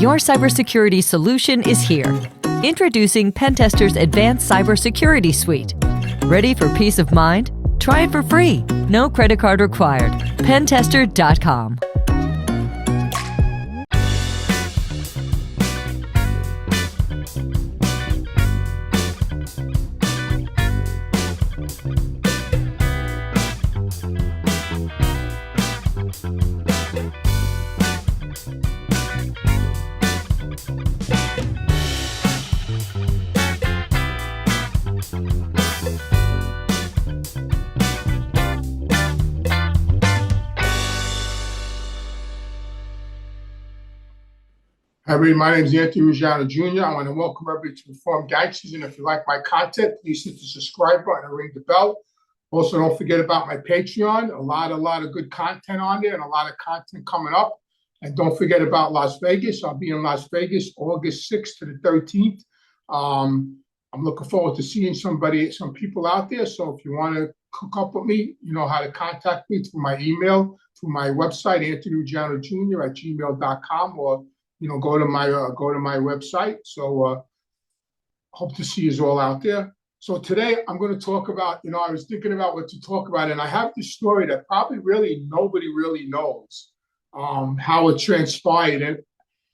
Your cybersecurity solution is here. Introducing Pentester's Advanced Cybersecurity Suite. Ready for peace of mind? Try it for free. No credit card required. Pentester.com. Hi, everybody. My name is Anthony Ruggiano Jr. I want to welcome everybody to Reform Gangsters. And if you like my content, please hit the subscribe button and ring the bell. Also, don't forget about my Patreon. A lot of good content on there and a lot of content coming up. And don't forget about Las Vegas. I'll be in Las Vegas August 6th to the 13th. I'm looking forward to seeing some people out there. So if you want to hook up with me, you know how to contact me through my email, through my website, anthonyruggianojr@gmail.com, or go to my website. So hope to see you all out there. So today I'm going to talk about, I was thinking about what to talk about, and I have this story that probably nobody really knows how it transpired. And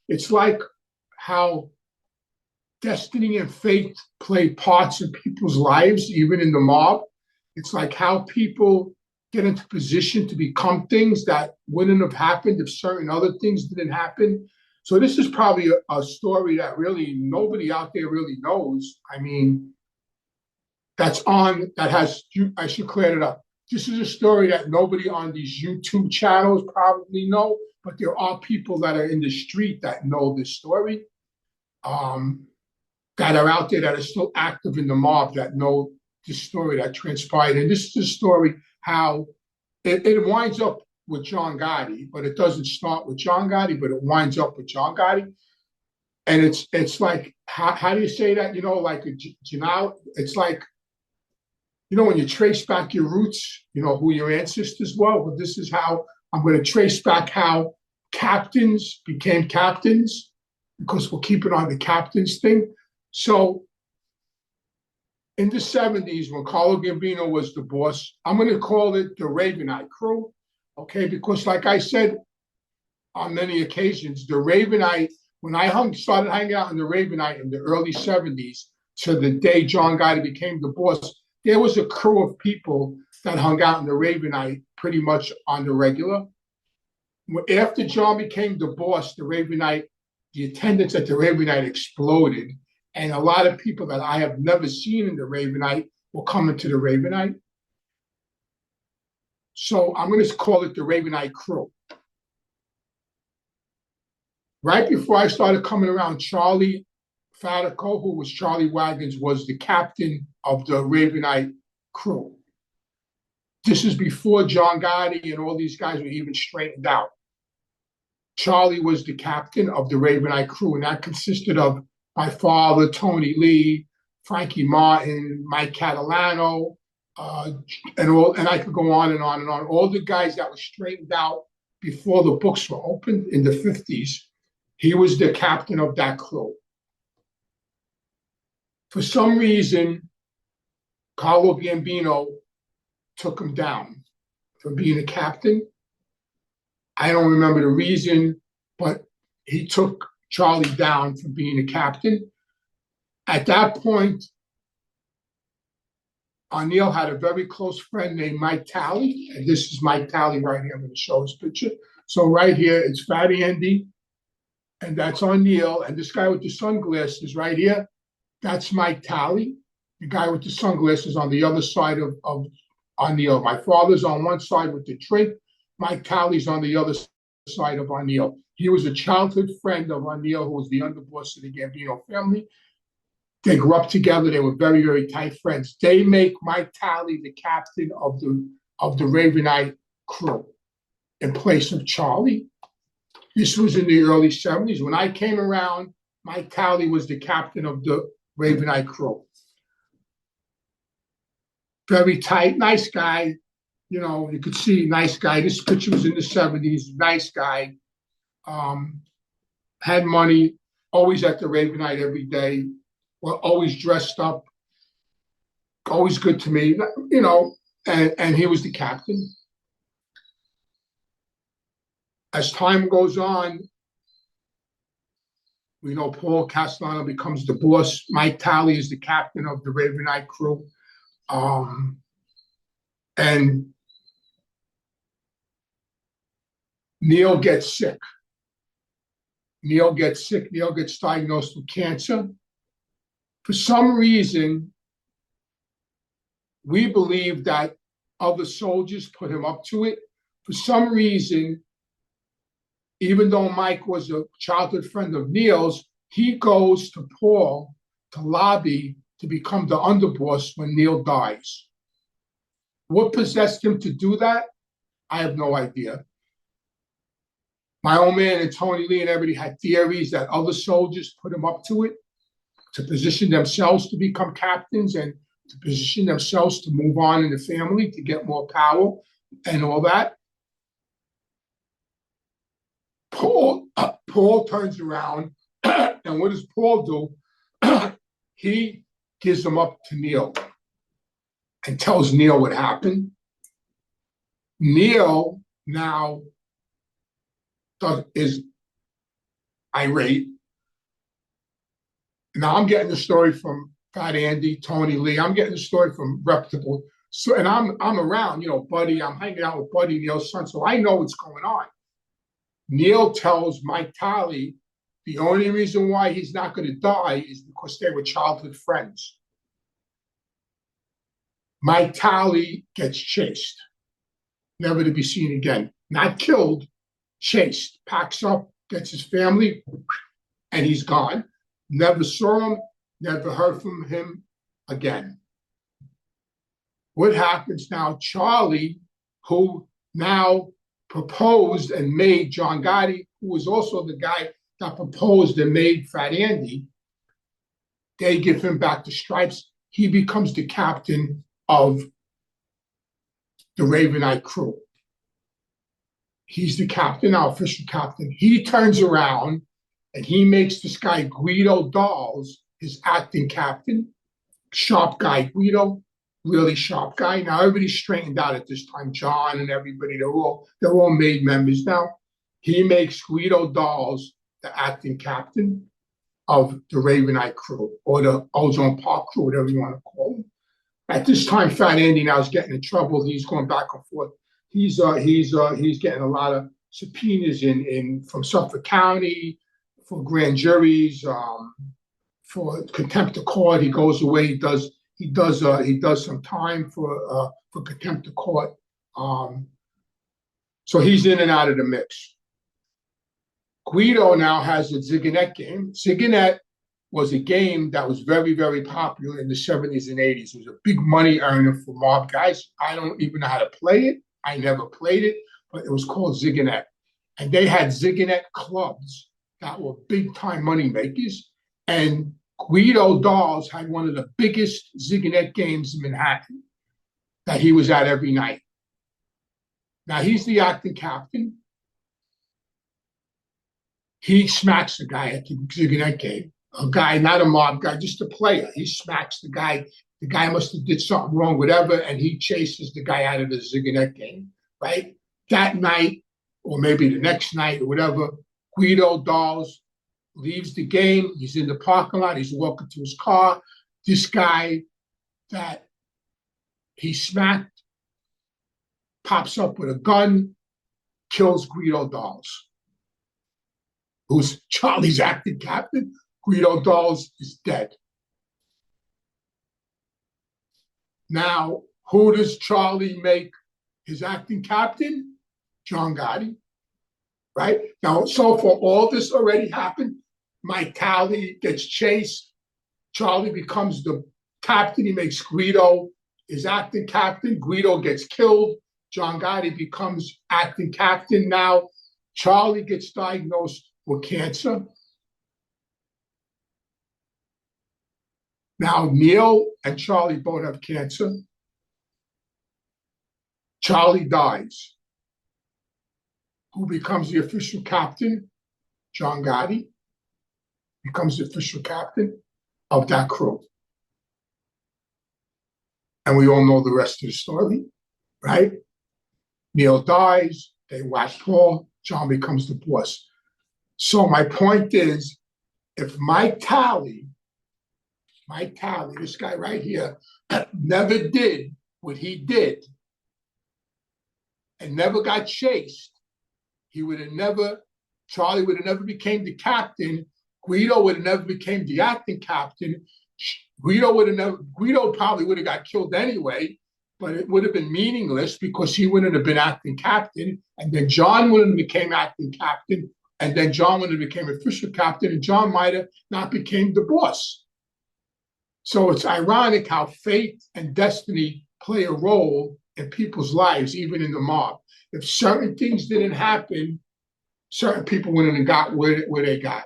it's like how destiny and fate play parts in people's lives, even in the mob. It's like how people get into position to become things that wouldn't have happened if certain other things didn't happen. So this is probably a story that really nobody out there really knows. I mean, I should clear it up. This is a story that nobody on these YouTube channels probably know, but there are people that are in the street that know this story, that are out there that are still active in the mob that know this story that transpired. And this is the story how it winds up with John Gotti, but it doesn't start with John Gotti, but it winds up with John Gotti. And it's like, how do you say that? It's like, when you trace back your roots, who your ancestors were. Well, this is how I'm going to trace back how captains became captains, because we'll keep it on the captains thing. So in the 70s, when Carlo Gambino was the boss, I'm going to call it the Ravenite crew. Okay, because like I said on many occasions, the Ravenite, when I started hanging out in the Ravenite in the early 70s to the day John Gotti became the boss, there was a crew of people that hung out in the Ravenite pretty much on the regular. After John became the boss, the attendance at the Ravenite exploded. And a lot of people that I have never seen in the Ravenite will come into the Ravenite. So I'm going to call it the Ravenite crew. Right before I started coming around, Charlie Fatico, who was Charlie Wagons, was the captain of the Ravenite crew. This is before John Gotti and all these guys were even straightened out. Charlie was the captain of the Ravenite crew, and that consisted of my father, Tony Lee, Frankie Martin, Mike Catalano, and I could go on and on and on. All the guys that were straightened out before the books were opened in the 50s, he was the captain of that crew. For some reason, Carlo Gambino took him down from being a captain. I don't remember the reason, but he took Charlie down from being a captain. At that point, O'Neill had a very close friend named Mike Talley, and this is Mike Talley right here. I'm going to show his picture. So right here, it's Fat Andy, and that's O'Neill, and this guy with the sunglasses right here, that's Mike Talley. The guy with the sunglasses on the other side of O'Neill. My father's on one side with the drink. Mike Talley's on the other side of O'Neill. He was a childhood friend of O'Neill, who was the underboss of the Gambino family. They grew up together. They were very, very tight friends. They make Mike Talley the captain of the Ravenite crew in place of Charlie. This was in the early 70s. When I came around, Mike Talley was the captain of the Ravenite crew. Very tight, nice guy. You could see, nice guy. This picture was in the 70s, nice guy. had money, always at the Raven night every day, were always dressed up, always good to me, and he was the captain. As time goes on, we know Paul Castellano becomes the boss. Mike Talley is the captain of the Raven night crew. And Neil gets sick. Neil gets diagnosed with cancer. For some reason, we believe that other soldiers put him up to it. For some reason, even though Mike was a childhood friend of Neil's, he goes to Paul to lobby to become the underboss when Neil dies. What possessed him to do that? I have no idea. My old man and Tony Lee and everybody had theories that other soldiers put him up to it, to position themselves to become captains and to position themselves to move on in the family, to get more power and all that. Paul turns around, and what does Paul do? He gives them up to Neil and tells Neil what happened. Neil now is irate. Now I'm getting the story from Fat Andy, Tony Lee. I'm getting the story from Reputable. So, and I'm around, Buddy. I'm hanging out with Buddy, Neil's son, so I know what's going on. Neil tells Mike Talley the only reason why he's not going to die is because they were childhood friends. Mike Talley gets chased, never to be seen again. Not killed, chased, packs up, gets his family, and he's gone. Never saw him, never heard from him again. What happens now? Charlie, who now proposed and made John Gotti, who was also the guy that proposed and made Fat Andy, they give him back the stripes. He becomes the captain of the Raven night crew. He's the captain, our official captain. He turns around and he makes this guy Guido Dawes his acting captain. Sharp guy, Guido, really sharp guy. Now everybody's straightened out at this time. John and everybody, they're all made members now. He makes Guido Dawes the acting captain of the Raven night crew, or the Ozone Park crew, whatever you want to call him. At this time, Fat Andy now is getting in trouble. He's going back and forth. He's getting a lot of subpoenas from Suffolk County for grand juries, for contempt of court. He goes away. He does some time for contempt of court. So he's in and out of the mix. Guido now has a Ziganet game. Ziganet was a game that was very, very popular in the 70s and 80s. It was a big money earner for mob guys. I don't even know how to play it. I never played it, but it was called Ziganet. And they had Ziganet clubs that were big-time money makers. And Guido Dawes had one of the biggest Ziganet games in Manhattan that he was at every night. Now, he's the acting captain. He smacks the guy at the Ziganet game. A guy, not a mob guy, just a player. He smacks the guy. The guy must have did something wrong, whatever, and he chases the guy out of the Ziganet game, right? That night, or maybe the next night, or whatever, Guido Dawes leaves the game. He's in the parking lot. He's walking to his car. This guy that he smacked pops up with a gun, kills Guido Dawes, who's Charlie's acting captain. Guido Dawes is dead. Now, who does Charlie make his acting captain? John Gotti, right? Now, so far, all this already happened. Mike Talley gets chased. Charlie becomes the captain. He makes Guido his acting captain. Guido gets killed. John Gotti becomes acting captain. Now, Charlie gets diagnosed with cancer. Now, Neil and Charlie both have cancer. Charlie dies. Who becomes the official captain? John Gotti. becomes the official captain of that crew. And we all know the rest of the story, right? Neil dies, they whack Paul, John becomes the boss. So my point is, if Mike Talley, this guy right here, never did what he did and never got chased, Charlie would have never became the captain. Guido would have never became the acting captain. Guido probably would have got killed anyway, but it would have been meaningless because he wouldn't have been acting captain. And then John wouldn't have became acting captain. And then John wouldn't have became official captain. And John might have not became the boss. So it's ironic how fate and destiny play a role in people's lives, even in the mob. If certain things didn't happen, certain people wouldn't have got where they got,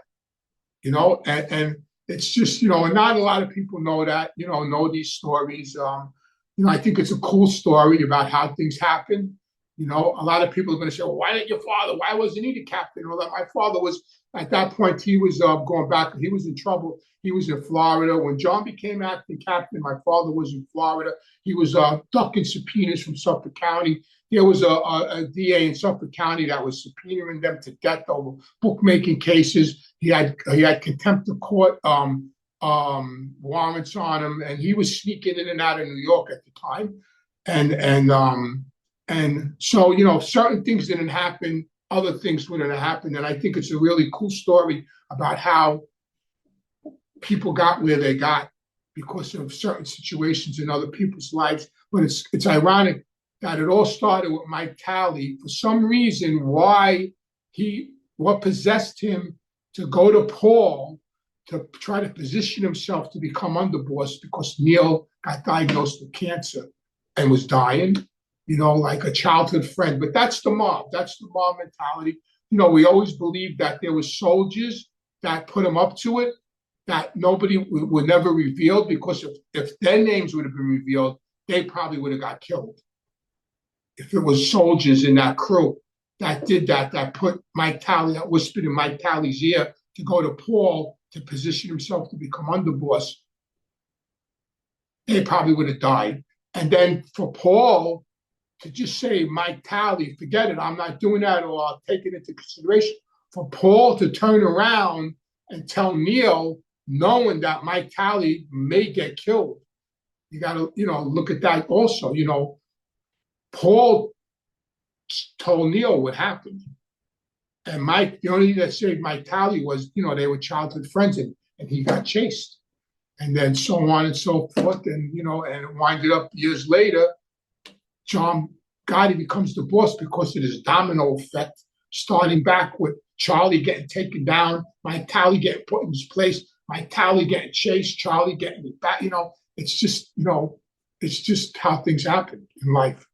and it's just, and not a lot of people know that, know these stories. I think it's a cool story about how things happen. A lot of people are going to say, well, why wasn't he the captain? Well, my father was, at that point, he was going back, he was in trouble. He was in Florida. When John became acting captain, my father was in Florida. He was ducking subpoenas from Suffolk County. There was a DA in Suffolk County that was subpoenaing them to death over bookmaking cases. He had contempt of court warrants on him, and he was sneaking in and out of New York at the time. And so, certain things didn't happen, other things wouldn't have happened. And I think it's a really cool story about how people got where they got because of certain situations in other people's lives. But it's ironic that it all started with Mike Talley. For some reason, what possessed him to go to Paul to try to position himself to become underboss, because Neil got diagnosed with cancer and was dying, like a childhood friend. But that's the mob. That's the mob mentality. We always believed that there were soldiers that put him up to it, that nobody would never reveal, because if their names would have been revealed, they probably would have got killed. If it was soldiers in that crew that did that put Mike Talley, that whispered in Mike Talley's ear to go to Paul to position himself to become underboss, they probably would have died. And then for Paul to just say, Mike Talley, forget it, I'm not doing that, or I'll take it into consideration. For Paul to turn around and tell Neil, knowing that Mike Talley may get killed, you got to, look at that also. Paul told Neil what happened. And Mike, the only thing that saved Mike Talley was, they were childhood friends, and he got chased. And then so on and so forth. And, and it winded up years later, John Gotti becomes the boss because of this domino effect, starting back with Charlie getting taken down, Mike Talley getting put in his place, Mike Talley getting chased, Charlie getting it back. It's just, it's just how things happen in life.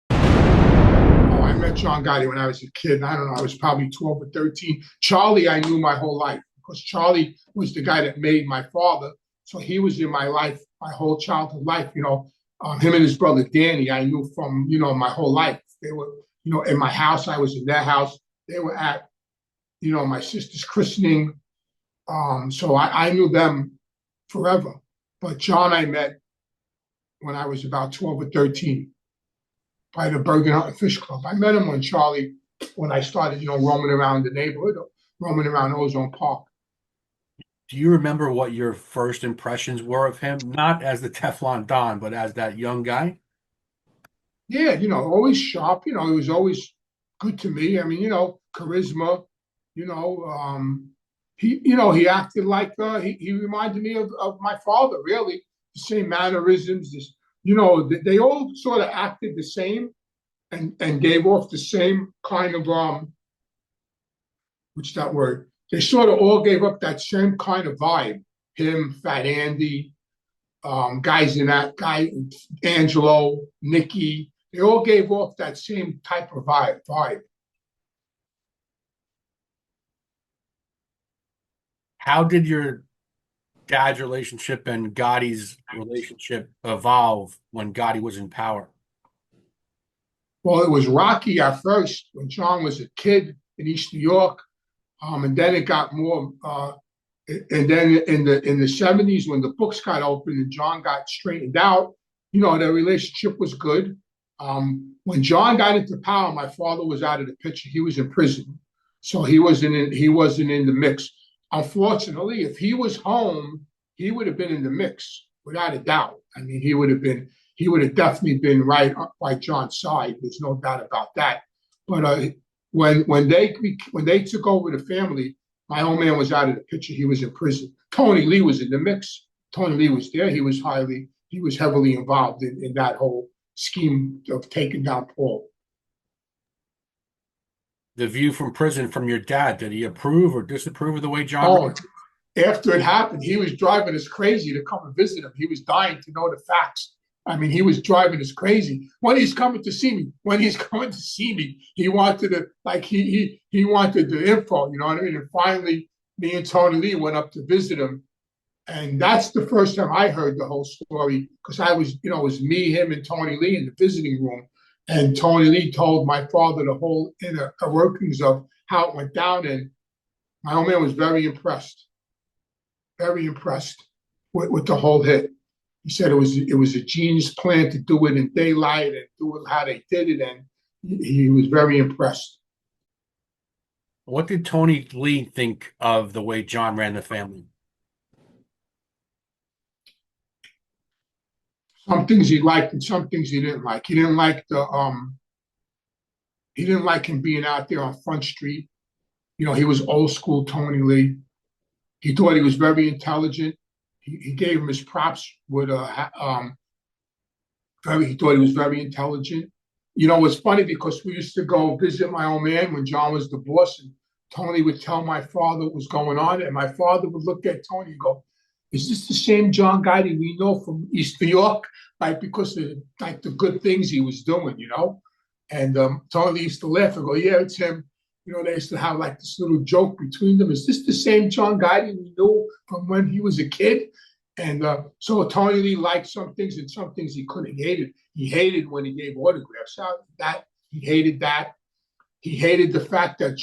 I met John Gotti when I was a kid. I don't know, I was probably 12 or 13. Charlie, I knew my whole life because Charlie was the guy that made my father. So he was in my life, my whole childhood life. Him and his brother Danny, I knew from, my whole life. They were, in my house, I was in their house. They were at, my sister's christening. So I knew them forever. But John I met when I was about 12 or 13. By the Bergen Hut Fish Club. I met him when I started, roaming around the neighborhood, roaming around Ozone Park. Do you remember what your first impressions were of him? Not as the Teflon Don, but as that young guy? Yeah, always sharp. He was always good to me. I mean, charisma. He acted like he reminded me of my father. Really, the same mannerisms. They all sort of acted the same and gave off the same kind of what's that word? They sort of all gave up that same kind of vibe. Him, Fat Andy, guys in that guy, Angelo, Nicky, they all gave off that same type of vibe. How did your dad's relationship and Gotti's relationship evolve when Gotti was in power? Well, it was rocky at first when John was a kid in East New York. And then it got more. And then in the 70s, when the books got open and John got straightened out, their relationship was good. When John got into power, my father was out of the picture. He was in prison, so he wasn't in the mix. Unfortunately, if he was home, he would have been in the mix without a doubt. I mean, he would have definitely been right by John's side. There's no doubt about that. But when they took over the family, my old man was out of the picture. He was in prison. Tony Lee was in the mix. Tony Lee was there. He was heavily involved in that whole scheme of taking down Paul. The view from prison from your dad, did he approve or disapprove of the way John? Oh, after it happened, he was driving us crazy to come and visit him. He was dying to know the facts. I mean, he was driving us crazy. When he's coming to see me, he wanted he wanted the info, you know what I mean? And finally, me and Tony Lee went up to visit him. And that's the first time I heard the whole story, because I was, it was me, him, and Tony Lee in the visiting room. And Tony Lee told my father the whole inner workings of how it went down. And my old man was very impressed with the whole hit. He said it was a genius plan to do it in daylight and do it how they did it, and he was very impressed. What did Tony Lee think of the way John ran the family? Some things he liked and some things he didn't like. He didn't like him being out there on Front Street. He was old school Tony Lee. He thought he was very intelligent. He gave him his props with he thought he was very intelligent. It's funny because we used to go visit my old man when John was the boss, and Tony would tell my father what was going on, and my father would look at Tony and go, "Is this the same John Gotti we know from East New York?" Because of the good things he was doing, And Tony used to laugh and go, "Yeah, it's him." They used to have this little joke between them. Is this the same John Gotti we knew from when he was a kid? And so Tony Lee liked some things and some things he couldn't. He hated when he gave autographs out. He hated that. He hated the fact that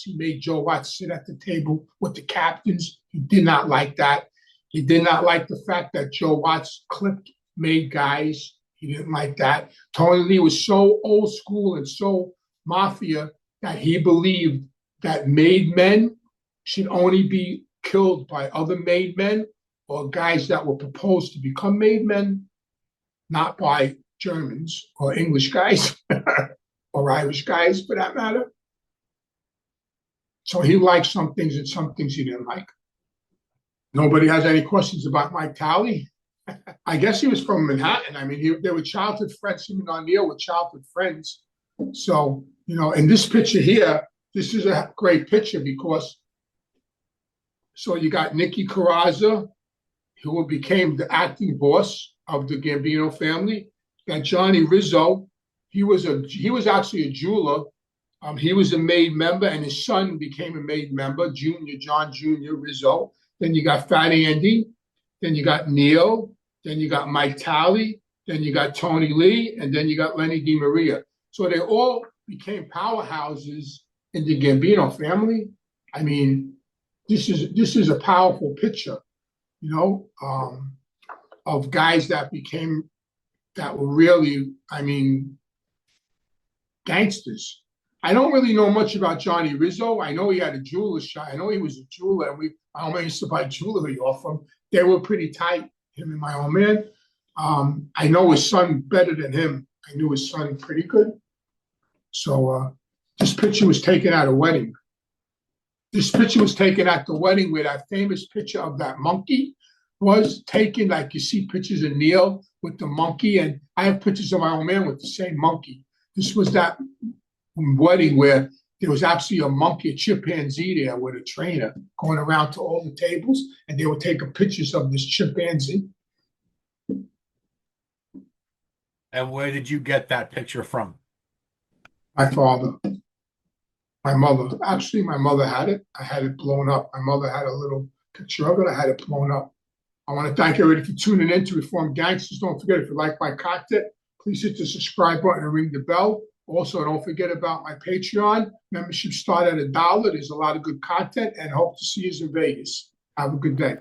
he made Joe Watts sit at the table with the captains. He did not like that. He did not like the fact that Joe Watts clipped made guys. He didn't like that. Tony Lee was so old school and so mafia that he believed that made men should only be killed by other made men or guys that were proposed to become made men, not by Germans or English guys or Irish guys, for that matter. So he liked some things and some things he didn't like. Nobody has any questions about Mike Talley? I guess he was from Manhattan. I mean, they were childhood friends. Him and O'Neill were childhood friends. So, in this picture here, this is a great picture because, so you got Nicky Carrazza, who became the acting boss of the Gambino family. You got Johnny Rizzo. He was actually a jeweler. He was a made member, and his son became a made member, John Jr. Rizzo. Then you got Fat Andy. Then you got Neil. Then you got Mike Talley. Then you got Tony Lee, and then you got Lenny DiMaria. So they all became powerhouses in the Gambino family. I mean, this is a powerful picture, of guys that were really, gangsters. I don't really know much about Johnny Rizzo. I know he had a jeweler shop. I know he was a jeweler, and my old man used to buy jewelry off him. They were pretty tight, him and my old man. I know his son better than him. I knew his son pretty good. So this picture was taken at a wedding. This picture was taken at the wedding where that famous picture of that monkey was taken. Like you see pictures of Neil with the monkey, and I have pictures of my old man with the same monkey. This was that wedding where there was actually a monkey, a chimpanzee there with a trainer going around to all the tables, and they were taking pictures of this chimpanzee. And where did you get that picture from? My father. My mother. Actually, my mother had it. I had it blown up. My mother had a little picture of it. I had it blown up. I want to thank everybody for tuning in to Reformed Gangsters. Don't forget, if you like my content, please hit the subscribe button and ring the bell. Also, don't forget about my Patreon. Membership start at $1. There's a lot of good content, and hope to see you in Vegas. Have a good day.